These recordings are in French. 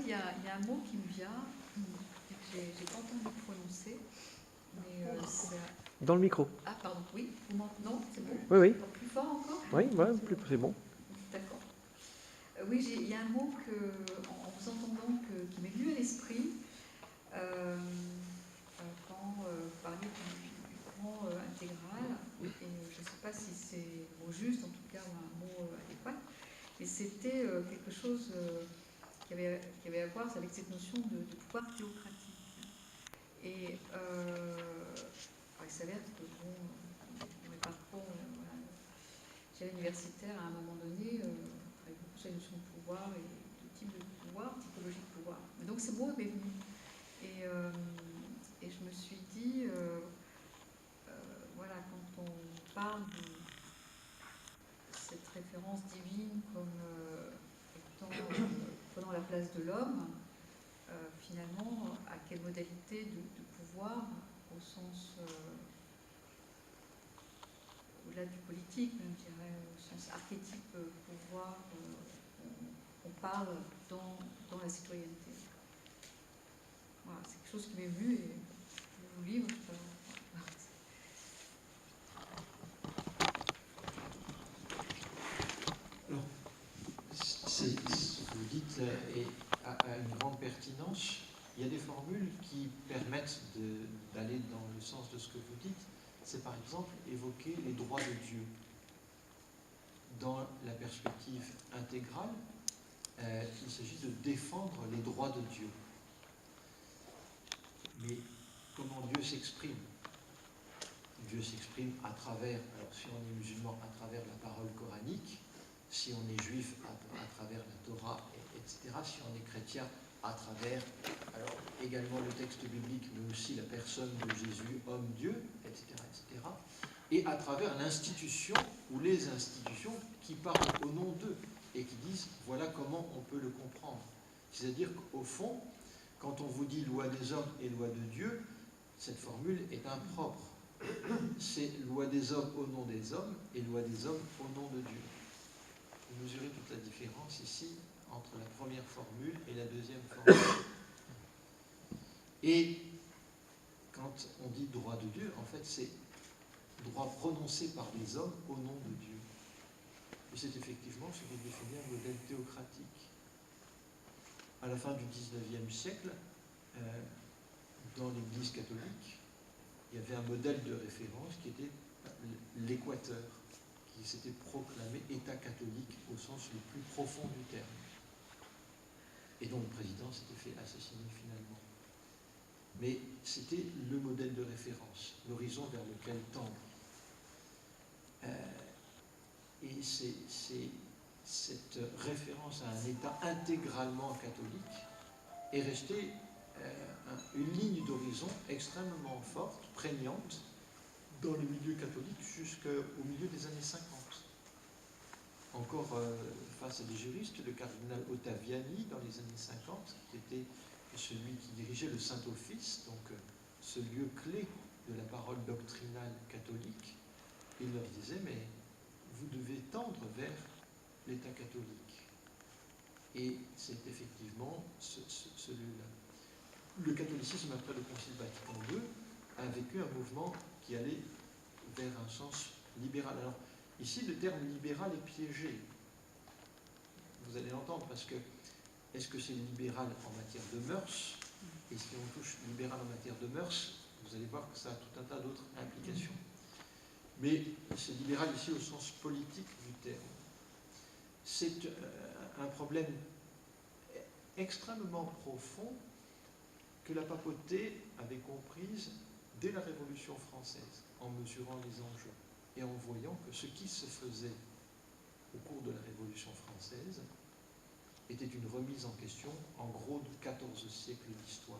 il y a un mot qui me vient, que j'ai pas entendu prononcer, mais c'est... Dans le micro. Ah, pardon, oui, vous m'entendez? Non, c'est bon? Oui, oui. Plus fort encore? Oui, ouais, c'est bon. D'accord. Oui, il y a un mot en vous entendant qui m'est venu à l'esprit quand vous parliez du courant intégral, et je ne sais pas si c'est le mot juste, en tout cas, ou un mot adéquat, mais c'était quelque chose qui avait à voir avec cette notion de pouvoir théocratique. Et il s'avère que, bon, dans mes parcours universitaires, à un moment donné, on travaille beaucoup sur la notion de pouvoir et de type de pouvoir, typologie de pouvoir. Mais donc, ce mot m'est venu. Et je me suis dit, voilà, quand on parle de cette référence divine comme prenant la place de l'homme, finalement, à quelle modalité de pouvoir, au sens, au-delà du politique, même, je dirais, au sens archétype pouvoir, on parle dans la citoyenneté. Voilà, c'est quelque chose qui m'est venu et je vous livre. Alors, ce que vous dites a une grande pertinence. Il y a des formules qui permettent d'aller dans le sens de ce que vous dites. C'est par exemple évoquer les droits de Dieu. Dans la perspective intégrale, il s'agit de défendre les droits de Dieu. Mais comment Dieu s'exprime? Dieu s'exprime à travers, alors si on est musulman, à travers la parole coranique, si on est juif, à travers la Torah, etc., si on est chrétien, à travers, alors également le texte biblique, mais aussi la personne de Jésus, homme-Dieu, etc., etc., et à travers l'institution, ou les institutions, qui parlent au nom d'eux, et qui disent, voilà comment on peut le comprendre. C'est-à-dire qu'au fond, quand on vous dit loi des hommes et loi de Dieu, cette formule est impropre. C'est loi des hommes au nom des hommes et loi des hommes au nom de Dieu. Vous mesurez toute la différence ici entre la première formule et la deuxième formule. Et quand on dit droit de Dieu, en fait, c'est droit prononcé par les hommes au nom de Dieu. Et c'est effectivement ce qui définit un modèle théocratique. À la fin du XIXe siècle, dans l'Église catholique, il y avait un modèle de référence qui était l'Équateur, qui s'était proclamé État catholique au sens le plus profond du terme, et dont le président s'était fait assassiner finalement. Mais c'était le modèle de référence, l'horizon vers lequel tendre. Et cette référence à un État intégralement catholique est restée une ligne d'horizon extrêmement forte, prégnante, dans les milieux catholiques jusqu'au milieu des années 50. Encore face à des juristes, le cardinal Ottaviani, dans les années 50, qui était celui qui dirigeait le Saint-Office, donc ce lieu clé de la parole doctrinale catholique, il leur disait, mais vous devez tendre vers l'État catholique. Et c'est effectivement ce lieu-là. Le catholicisme, après le Concile Vatican II, a vécu un mouvement qui allait vers un sens libéral. Alors, ici, le terme libéral est piégé. Vous allez l'entendre, parce que est-ce que c'est libéral en matière de mœurs? Et si on touche libéral en matière de mœurs, vous allez voir que ça a tout un tas d'autres implications. Mais c'est libéral ici au sens politique du terme. C'est un problème extrêmement profond que la papauté avait comprise dès la Révolution française, en mesurant les enjeux et en voyant que ce qui se faisait au cours de la Révolution française était une remise en question, en gros, de 14 siècles d'histoire,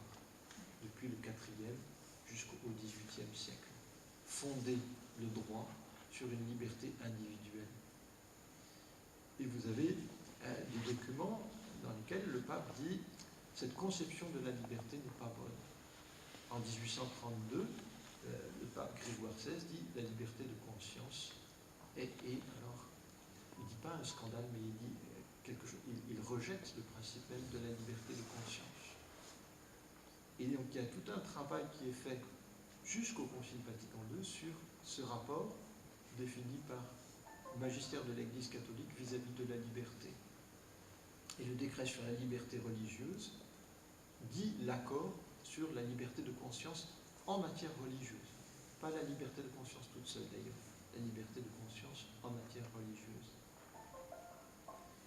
depuis le 4e jusqu'au 18e siècle. Fonder le droit sur une liberté individuelle. Et vous avez des documents dans lesquels le pape dit « cette conception de la liberté n'est pas bonne ». En 1832, le pape Grégoire XVI dit « la liberté de conscience ». Et alors, il ne dit pas un scandale, mais il dit il rejette le principe même de la liberté de conscience. Et donc il y a tout un travail qui est fait jusqu'au Concile Vatican II sur ce rapport défini par le magistère de l'Église catholique vis-à-vis de la liberté. Et le décret sur la liberté religieuse dit l'accord sur la liberté de conscience en matière religieuse. Pas la liberté de conscience toute seule d'ailleurs, la liberté de conscience en matière religieuse.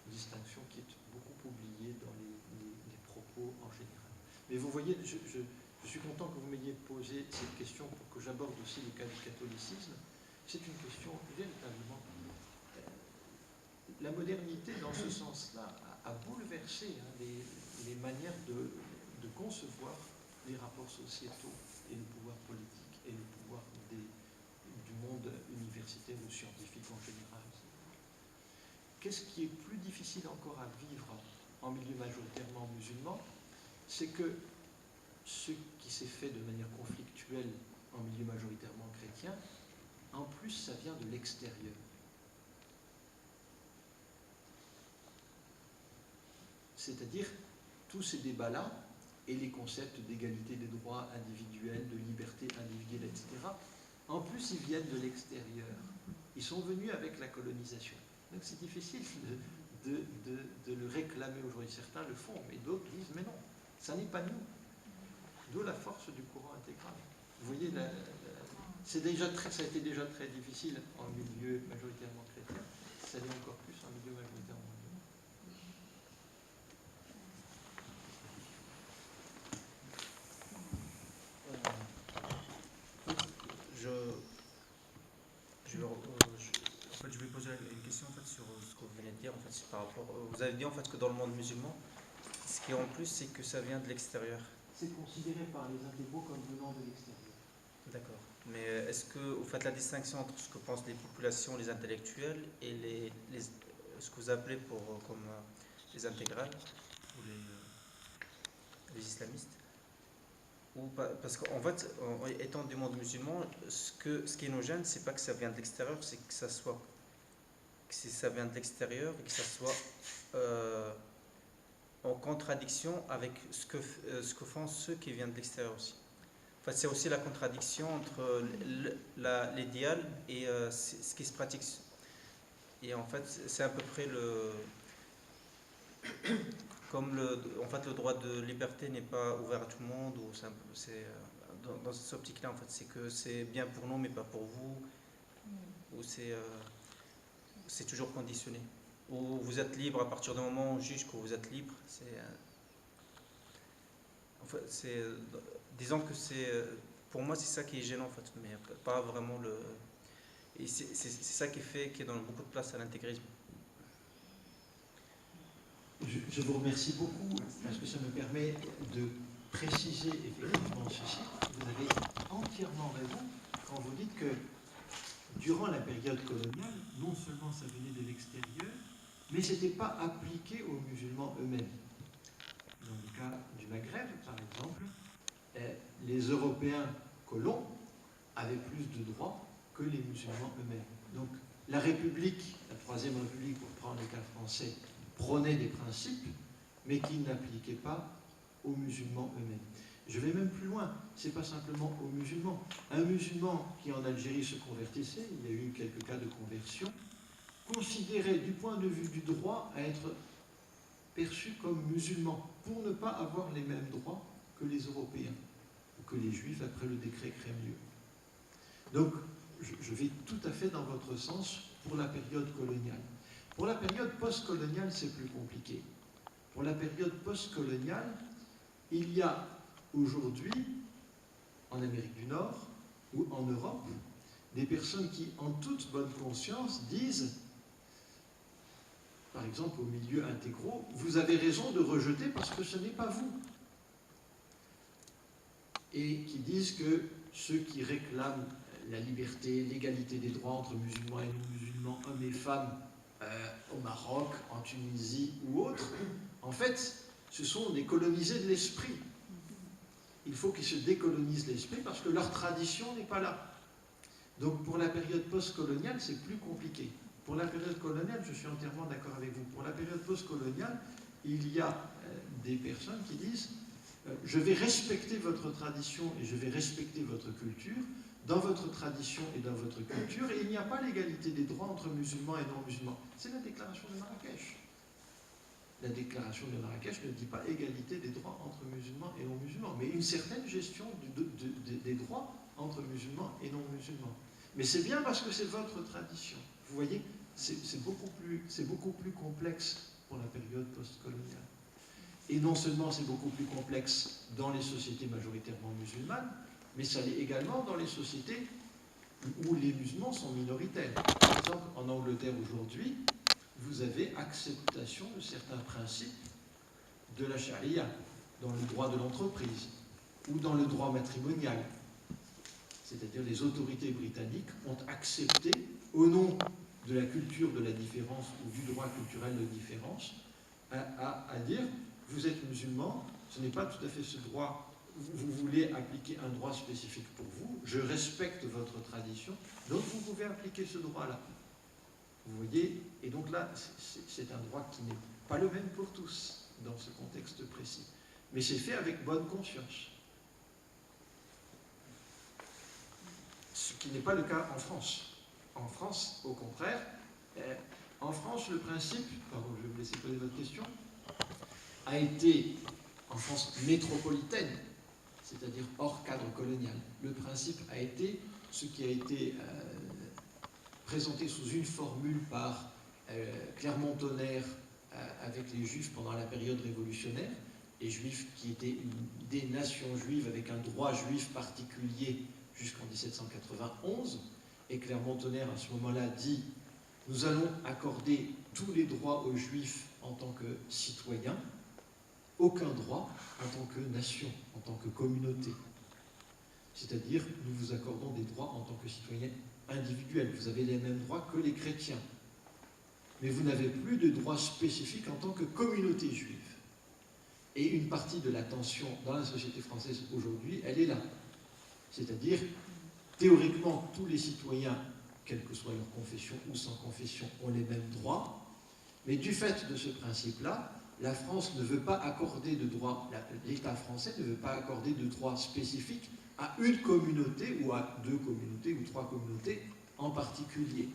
Distinction qui est beaucoup oubliée dans les propos en général. Mais vous voyez, je suis content que vous m'ayez posé cette question pour que j'aborde aussi le cas du catholicisme. C'est une question véritablement... La modernité, dans ce sens-là, a bouleversé les manières de concevoir les rapports sociétaux et le pouvoir politique et le pouvoir du monde universitaire ou scientifique en général. Qu'est-ce qui est plus difficile encore à vivre en milieu majoritairement musulman? C'est que ce qui s'est fait de manière conflictuelle en milieu majoritairement chrétien, en plus, ça vient de l'extérieur. C'est-à-dire, tous ces débats-là, et les concepts d'égalité des droits individuels, de liberté individuelle, etc., en plus, ils viennent de l'extérieur. Ils sont venus avec la colonisation. Donc c'est difficile de le réclamer aujourd'hui. Certains le font, mais d'autres disent, mais non, ça n'est pas nous. D'où la force du courant intégral. Vous voyez, ça a été déjà très difficile en milieu majoritairement chrétien, ça l'est encore plus en milieu majoritairement musulman. Je vais poser une question en fait, sur ce que vous venez de dire. En fait, c'est par rapport, vous avez dit en fait, que dans le monde musulman, ce qui est en plus, c'est que ça vient de l'extérieur. C'est considéré par les intégraux comme venant de l'extérieur. D'accord. Mais est-ce que vous faites la distinction entre ce que pensent les populations, les intellectuels, et ce que vous appelez comme les intégrales ou les islamistes? Parce qu'en fait, étant du monde musulman, ce qui nous gêne, c'est pas que ça vient de l'extérieur, c'est que ça vient de l'extérieur et que ça soit en contradiction avec ce que font ceux qui viennent de l'extérieur aussi. En fait, c'est aussi la contradiction entre l'idéal et ce qui se pratique. Et en fait, c'est à peu près comme le droit de liberté n'est pas ouvert à tout le monde, ou c'est dans cette optique-là, en fait, c'est que c'est bien pour nous, mais pas pour vous, ou c'est toujours conditionné. Ou vous êtes libre à partir du moment où on juge que vous êtes libre. Disons que pour moi, c'est ça qui est gênant, en fait, mais pas vraiment et c'est ça qui donne beaucoup de place à l'intégrisme. Je vous remercie beaucoup parce que ça me permet de préciser effectivement ceci. Vous avez entièrement raison quand vous dites que durant la période coloniale, non seulement ça venait de l'extérieur, mais ce n'était pas appliqué aux musulmans eux-mêmes. Dans le cas du Maghreb, par exemple, les Européens colons avaient plus de droits que les musulmans eux-mêmes. Donc la République, la Troisième République, pour prendre le cas français, prônait des principes, mais qui n'appliquaient pas aux musulmans eux-mêmes. Je vais même plus loin, ce n'est pas simplement aux musulmans. Un musulman qui en Algérie se convertissait, il y a eu quelques cas de conversion, considéré du point de vue du droit à être perçu comme musulman, pour ne pas avoir les mêmes droits que les Européens, ou que les Juifs après le décret Crémieux. Donc, je vais tout à fait dans votre sens pour la période coloniale. Pour la période post-coloniale, c'est plus compliqué. Pour la période post-coloniale, il y a aujourd'hui, en Amérique du Nord ou en Europe, des personnes qui, en toute bonne conscience, disent, par exemple aux milieux intégraux, vous avez raison de rejeter parce que ce n'est pas vous. Et qui disent que ceux qui réclament la liberté, l'égalité des droits entre musulmans et non-musulmans, hommes et femmes, au Maroc, en Tunisie ou autres, en fait, ce sont des colonisés de l'esprit. Il faut qu'ils se décolonisent l'esprit parce que leur tradition n'est pas là. Donc pour la période post-coloniale, c'est plus compliqué. Pour la période coloniale, je suis entièrement d'accord avec vous. Pour la période postcoloniale, il y a des personnes qui disent je vais respecter votre tradition et je vais respecter votre culture dans votre tradition et dans votre culture, et il n'y a pas l'égalité des droits entre musulmans et non-musulmans. C'est la déclaration de Marrakech. La déclaration de Marrakech ne dit pas égalité des droits entre musulmans et non-musulmans, mais une certaine gestion des droits entre musulmans et non-musulmans. Mais c'est bien parce que c'est votre tradition. Vous voyez, c'est beaucoup plus complexe pour la période postcoloniale. Et non seulement c'est beaucoup plus complexe dans les sociétés majoritairement musulmanes, mais ça l'est également dans les sociétés où les musulmans sont minoritaires. Par exemple, en Angleterre aujourd'hui, vous avez acceptation de certains principes de la charia, dans le droit de l'entreprise ou dans le droit matrimonial. C'est-à-dire les autorités britanniques ont accepté, au nom de la culture de la différence ou du droit culturel de différence, à dire vous êtes musulman, ce n'est pas tout à fait ce droit, vous voulez appliquer un droit spécifique pour vous, je respecte votre tradition, donc vous pouvez appliquer ce droit-là. Vous voyez, et donc là, c'est un droit qui n'est pas le même pour tous dans ce contexte précis. Mais c'est fait avec bonne conscience. Ce qui n'est pas le cas en France. En France, au contraire, en France, le principe, pardon, je vais vous laisser poser votre question, a été, en France métropolitaine, c'est-à-dire hors cadre colonial, le principe a été ce qui a été présenté sous une formule par Clermont-Tonnerre avec les Juifs pendant la période révolutionnaire, les Juifs qui étaient des nations juives avec un droit juif particulier jusqu'en 1791, et Clermont-Tonnerre à ce moment-là dit « Nous allons accorder tous les droits aux Juifs en tant que citoyens, aucun droit en tant que nation, en tant que communauté. C'est-à-dire, nous vous accordons des droits en tant que citoyens individuels. Vous avez les mêmes droits que les chrétiens. Mais vous n'avez plus de droits spécifiques en tant que communauté juive. » Et une partie de la tension dans la société française aujourd'hui, elle est là. C'est-à-dire, théoriquement, tous les citoyens, quelle que soit leur confession ou sans confession, ont les mêmes droits. Mais du fait de ce principe-là, la France ne veut pas accorder de droits, l'État français ne veut pas accorder de droits spécifiques à une communauté ou à deux communautés ou trois communautés en particulier.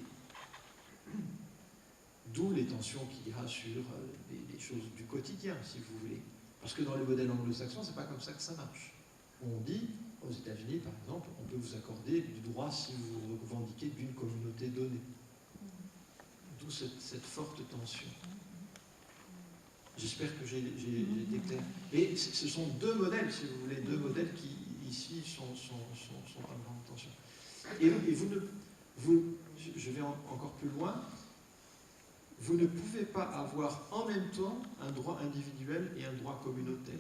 D'où les tensions qu'il y a sur des choses du quotidien, si vous voulez. Parce que dans le modèle anglo-saxon, c'est pas comme ça que ça marche. On dit, aux États-Unis par exemple, on peut vous accorder du droit si vous revendiquez d'une communauté donnée. D'où cette forte tension. J'espère que j'ai été clair. Et ce sont deux modèles, si vous voulez, deux modèles qui, ici, sont en grande tension. Et je vais encore plus loin, vous ne pouvez pas avoir en même temps un droit individuel et un droit communautaire.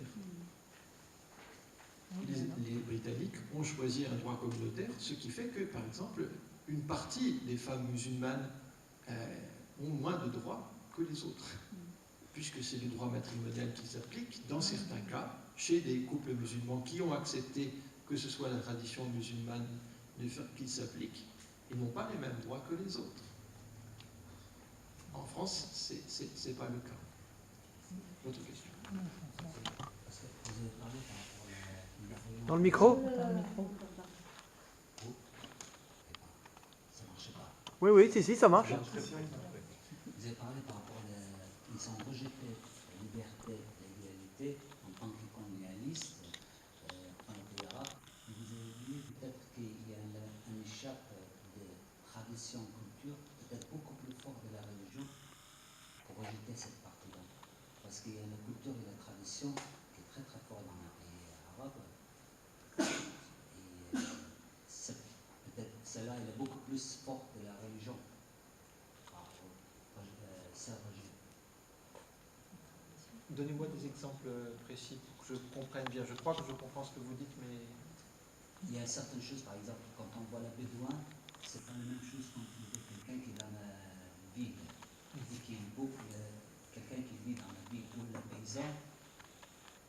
Les Britanniques ont choisi un droit communautaire, ce qui fait que, par exemple, une partie des femmes musulmanes ont moins de droits que les autres, puisque c'est le droit matrimonial qui s'applique, dans certains cas, chez des couples musulmans qui ont accepté que ce soit la tradition musulmane qui s'applique, ils n'ont pas les mêmes droits que les autres. En France, c'est pas le cas. Autre question. Dans le micro? Oui, oui, si, ça marche. Vous avez parlé par rapport à ils ont rejeté la liberté et l'égalité en tant que colonialistes, en tant qu'Arabes. Vous avez dit peut-être qu'il y a un échappe de tradition, culture, peut-être beaucoup plus fort de la religion pour rejeter cette partie-là. Parce qu'il y a la culture et la tradition qui est très très forte dans les pays arabes. Et peut-être celle-là elle est beaucoup plus forte que la religion. Donnez-moi des exemples précis pour que je comprenne bien. Je crois que je comprends ce que vous dites, mais... Il y a certaines choses, par exemple, quand on voit la bédouin, c'est pas la même chose quand on voit quelqu'un qui est dans la ville. Et qui est beau, quelqu'un qui vit dans la ville ou le paysan,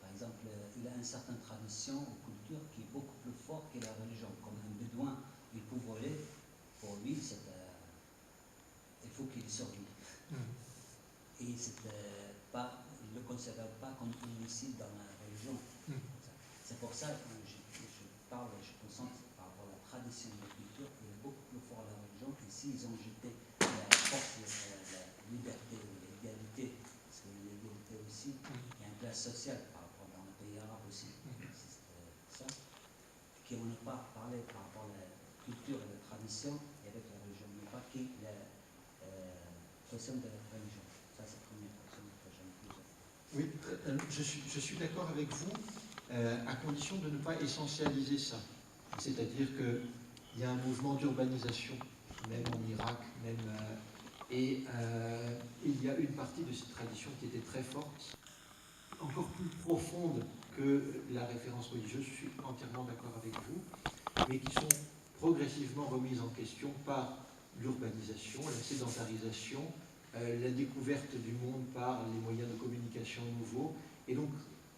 par exemple, il a une certaine tradition ou culture qui est beaucoup plus forte que la religion. Comme un bédouin, il peut voler, pour lui, il faut qu'il survive. Et ils ne le considèrent pas comme illicite dans la religion. C'est pour ça que je parle, je concentre par rapport à la tradition de la culture, qui est beaucoup plus fort à la religion, que s'ils ont jeté la force, la liberté, l'égalité, parce que l'égalité aussi, il y a une place sociale par rapport dans le pays arabe aussi. C'est ça. Qu'on n'a pas parlé par rapport à la culture et la tradition et avec la religion, mais pas que la question de la religion. Ça, c'est la première question que j'aime plus. Oui, je suis d'accord avec vous, à condition de ne pas essentialiser ça. C'est-à-dire qu'il y a un mouvement d'urbanisation, même en Irak, et il y a une partie de cette tradition qui était très forte, encore plus profonde que la référence religieuse, je suis entièrement d'accord avec vous, mais qui sont progressivement remises en question par l'urbanisation, la sédentarisation, la découverte du monde par les moyens de communication nouveaux,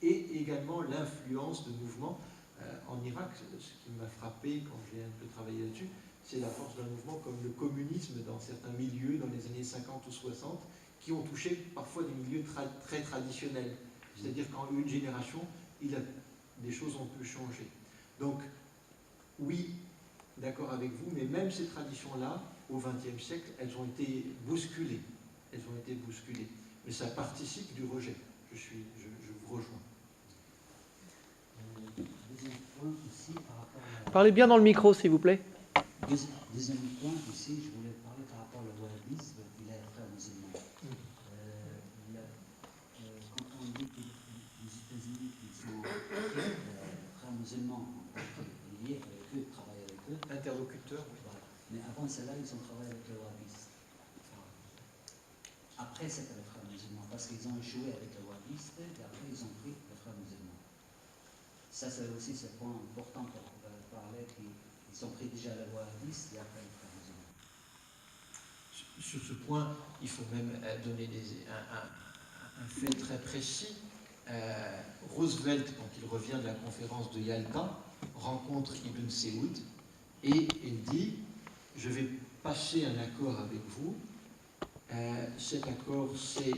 et également l'influence de mouvements. En Irak, ce qui m'a frappé quand j'ai un peu travaillé là-dessus, c'est la force d'un mouvement comme le communisme dans certains milieux dans les années 50 ou 60, qui ont touché parfois des milieux très traditionnels. C'est-à-dire qu'en une génération, des choses ont pu changer. Donc, oui, d'accord avec vous, mais même ces traditions-là, au XXe siècle, elles ont été bousculées. Elles ont été bousculées. Mais ça participe du rejet. Je vous rejoins. Deuxième point aussi par rapport à... Parlez bien dans le micro, s'il vous plaît. Deuxième point aussi, je voulais parler par rapport au wahhabisme et les frères musulmans. Quand on dit que les États-Unis sont frères musulmans, liés avec eux, travaillent avec eux. Interlocuteur, oui. Voilà. Mais avant cela, ils ont travaillé avec les wahhabistes. Après, c'était les frères musulmans, parce qu'ils ont échoué avec les wahhabistes, et après, ils ont pris les frères musulmans. Ça, c'est aussi ce point important pour parler, qu'ils ont pris déjà les wahhabistes et après les frères musulmans. Sur ce point, il faut même donner un fait très précis. Roosevelt, quand il revient de la conférence de Yalta, rencontre Ibn Saoud et il dit « Je vais passer un accord avec vous. Cet accord, c'est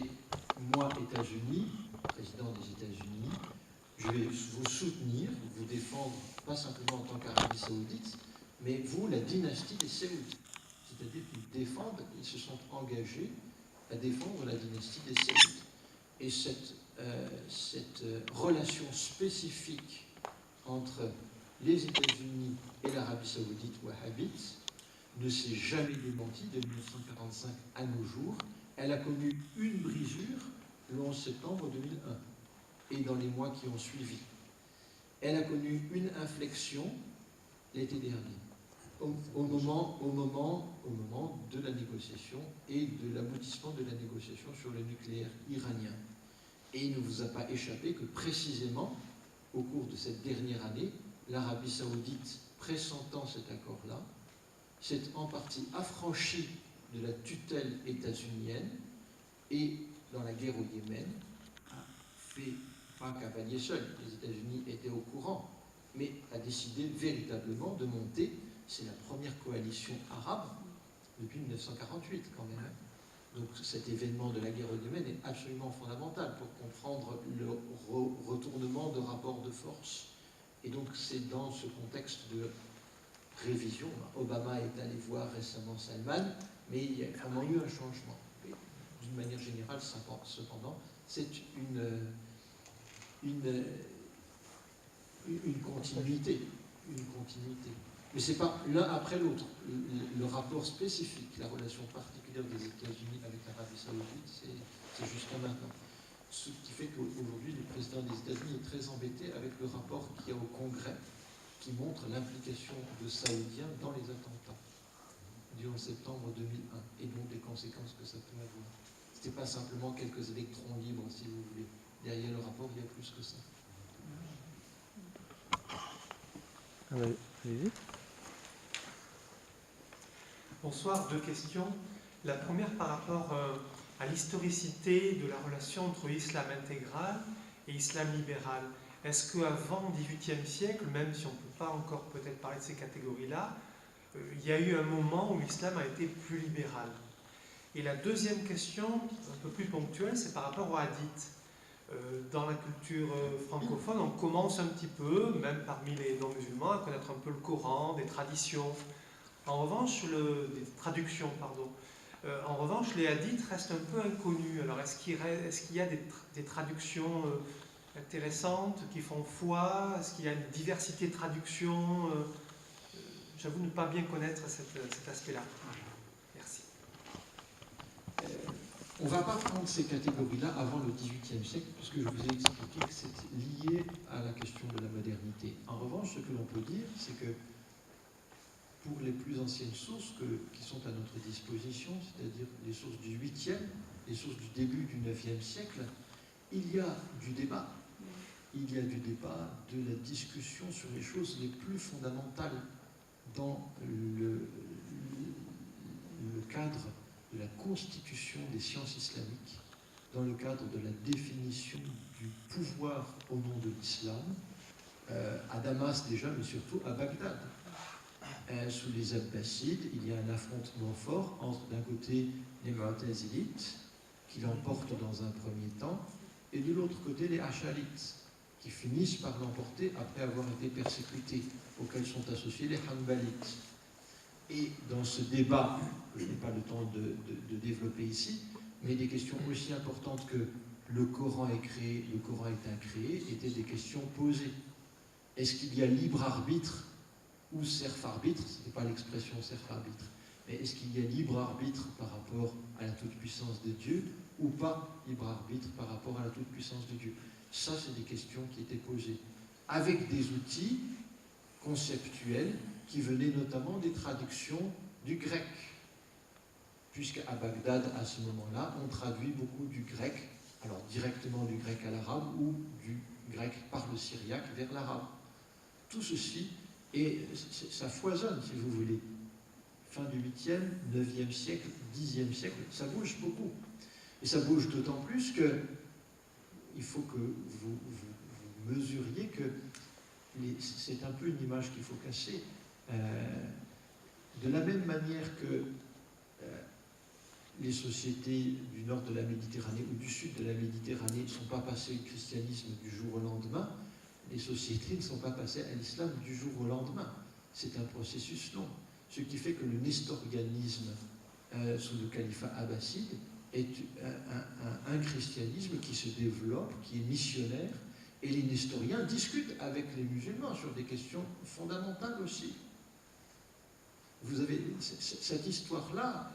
moi, États-Unis, président des États-Unis, je vais vous soutenir, vous défendre, pas simplement en tant qu'Arabie Saoudite, mais vous, la dynastie des Saoudites. » C'est-à-dire qu'ils se sont engagés à défendre la dynastie des Saoudites. Et cette relation spécifique entre les États-Unis et l'Arabie Saoudite wahhabite ne s'est jamais démentie de 1945 à nos jours. Elle a connu une brisure le 11 septembre 2001 et dans les mois qui ont suivi. Elle a connu une inflexion l'été dernier, au moment de la négociation et de l'aboutissement de la négociation sur le nucléaire iranien. Et il ne vous a pas échappé que précisément, au cours de cette dernière année, l'Arabie Saoudite, pressentant cet accord-là, s'est en partie affranchie de la tutelle états-unienne et, dans la guerre au Yémen, a fait, pas cavalier seul, les États-Unis étaient au courant, mais a décidé véritablement de monter, c'est la première coalition arabe depuis 1948 quand même. Donc cet événement de la guerre au Yémen est absolument fondamental pour comprendre le retournement de rapports de force. Et donc c'est dans ce contexte de révision. Obama est allé voir récemment Salman, mais il y a vraiment eu un changement. D'une manière générale, cependant, c'est une continuité. Mais ce n'est pas l'un après l'autre. Le rapport spécifique, la relation particulière des États-Unis avec l'Arabie Saoudite, c'est jusqu'à maintenant. Ce qui fait qu'aujourd'hui, le président des États-Unis est très embêté avec le rapport qu'il y a au Congrès, qui montre l'implication de Saoudiens dans les attentats du 11 septembre 2001, et donc les conséquences que ça peut avoir. Ce n'était pas simplement quelques électrons libres, si vous voulez. Derrière le rapport, il y a plus que ça. Allez-y. Bonsoir, deux questions. La première par rapport à l'historicité de la relation entre islam intégral et islam libéral. Est-ce qu'avant le XVIIIe siècle, même si on ne peut pas encore peut-être parler de ces catégories-là, il y a eu un moment où l'islam a été plus libéral? Et la deuxième question, un peu plus ponctuelle, c'est par rapport aux hadiths. Dans la culture francophone, on commence un petit peu, même parmi les non-musulmans, à connaître un peu le Coran, des traditions. En revanche, des traductions, pardon. En revanche, les hadiths restent un peu inconnus. Alors, est-ce qu'il y a des traductions intéressantes qui font foi? Est-ce qu'il y a une diversité de traductions? J'avoue ne pas bien connaître cet aspect-là. Merci. On ne va pas prendre ces catégories-là avant le XVIIIe siècle, puisque je vous ai expliqué que c'est lié à la question de la modernité. En revanche, ce que l'on peut dire, c'est que pour les plus anciennes sources qui sont à notre disposition, c'est-à-dire les sources du 8e, les sources du début du 9e siècle, il y a du débat. Il y a du débat, de la discussion sur les choses les plus fondamentales dans le cadre de la constitution des sciences islamiques, dans le cadre de la définition du pouvoir au nom de l'islam, à Damas déjà, mais surtout à Bagdad. Sous les Abbassides, il y a un affrontement fort entre d'un côté les Mu'tazilites, qui l'emportent dans un premier temps, et de l'autre côté les Asharites, qui finissent par l'emporter après avoir été persécutés, auxquels sont associés les Hanbalites. Et dans ce débat, je n'ai pas le temps de développer ici, mais des questions aussi importantes que le Coran est créé, le Coran est incréé, étaient des questions posées. Est-ce qu'il y a libre arbitre ou serf-arbitre? Ce n'est pas l'expression serf-arbitre, mais est-ce qu'il y a libre arbitre par rapport à la toute-puissance de Dieu ou pas libre arbitre par rapport à la toute-puissance de Dieu? Ça, c'est des questions qui étaient posées avec des outils conceptuels qui venaient notamment des traductions du grec, puisqu'à Bagdad, à ce moment-là, on traduit beaucoup du grec, alors directement du grec à l'arabe ou du grec par le syriaque vers l'arabe. Tout ceci, et ça foisonne, si vous voulez. Fin du 8e, 9e siècle, 10e siècle, ça bouge beaucoup. Et ça bouge d'autant plus que il faut que vous mesuriez que c'est un peu une image qu'il faut casser. De la même manière que les sociétés du nord de la Méditerranée ou du sud de la Méditerranée ne sont pas passées au christianisme du jour au lendemain, les sociétés ne sont pas passées à l'islam du jour au lendemain. C'est un processus long. Ce qui fait que le nestorianisme sous le califat abbasside est un christianisme qui se développe, qui est missionnaire, et les nestoriens discutent avec les musulmans sur des questions fondamentales aussi. Vous avez cette histoire-là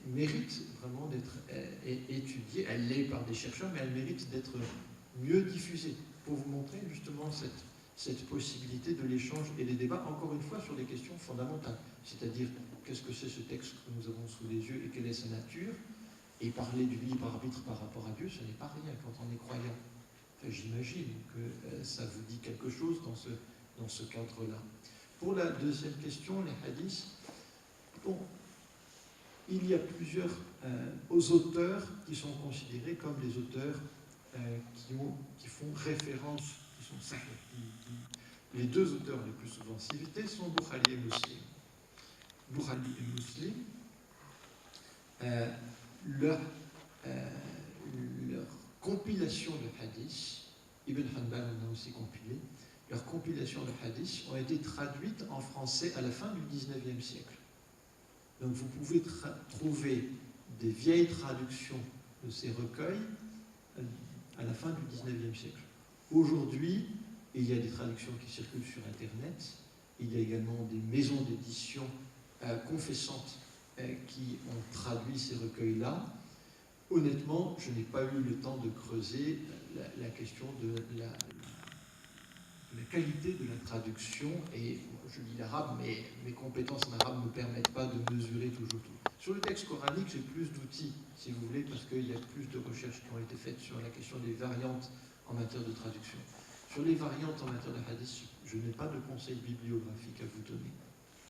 mérite vraiment d'être étudiée. Elle l'est par des chercheurs, mais elle mérite d'être mieux diffusée pour vous montrer justement cette possibilité de l'échange et des débats, encore une fois, sur des questions fondamentales. C'est-à-dire, qu'est-ce que c'est ce texte que nous avons sous les yeux et quelle est sa nature? Et parler du libre arbitre par rapport à Dieu, ce n'est pas rien quand on est croyant. Enfin, j'imagine que ça vous dit quelque chose dans ce cadre-là. Pour la deuxième question, les hadiths, bon, il y a plusieurs auteurs qui sont considérés comme des auteurs qui font référence, qui sont sacrés. Les deux auteurs les plus souvent cités sont Bukhari et Muslim. Bukhari et Muslim, leur compilation de hadiths, Ibn Hanbal en a aussi compilé, leurs compilations de hadiths ont été traduites en français à la fin du XIXe siècle. Donc vous pouvez trouver des vieilles traductions de ces recueils à la fin du XIXe siècle. Aujourd'hui, il y a des traductions qui circulent sur Internet, il y a également des maisons d'édition confessantes qui ont traduit ces recueils-là. Honnêtement, je n'ai pas eu le temps de creuser la question de la qualité de la traduction, et je lis l'arabe, mais mes compétences en arabe ne me permettent pas de mesurer toujours tout. Sur le texte coranique, j'ai plus d'outils, si vous voulez, parce qu'il y a plus de recherches qui ont été faites sur la question des variantes en matière de traduction. Sur les variantes en matière de hadith, je n'ai pas de conseils bibliographiques à vous donner.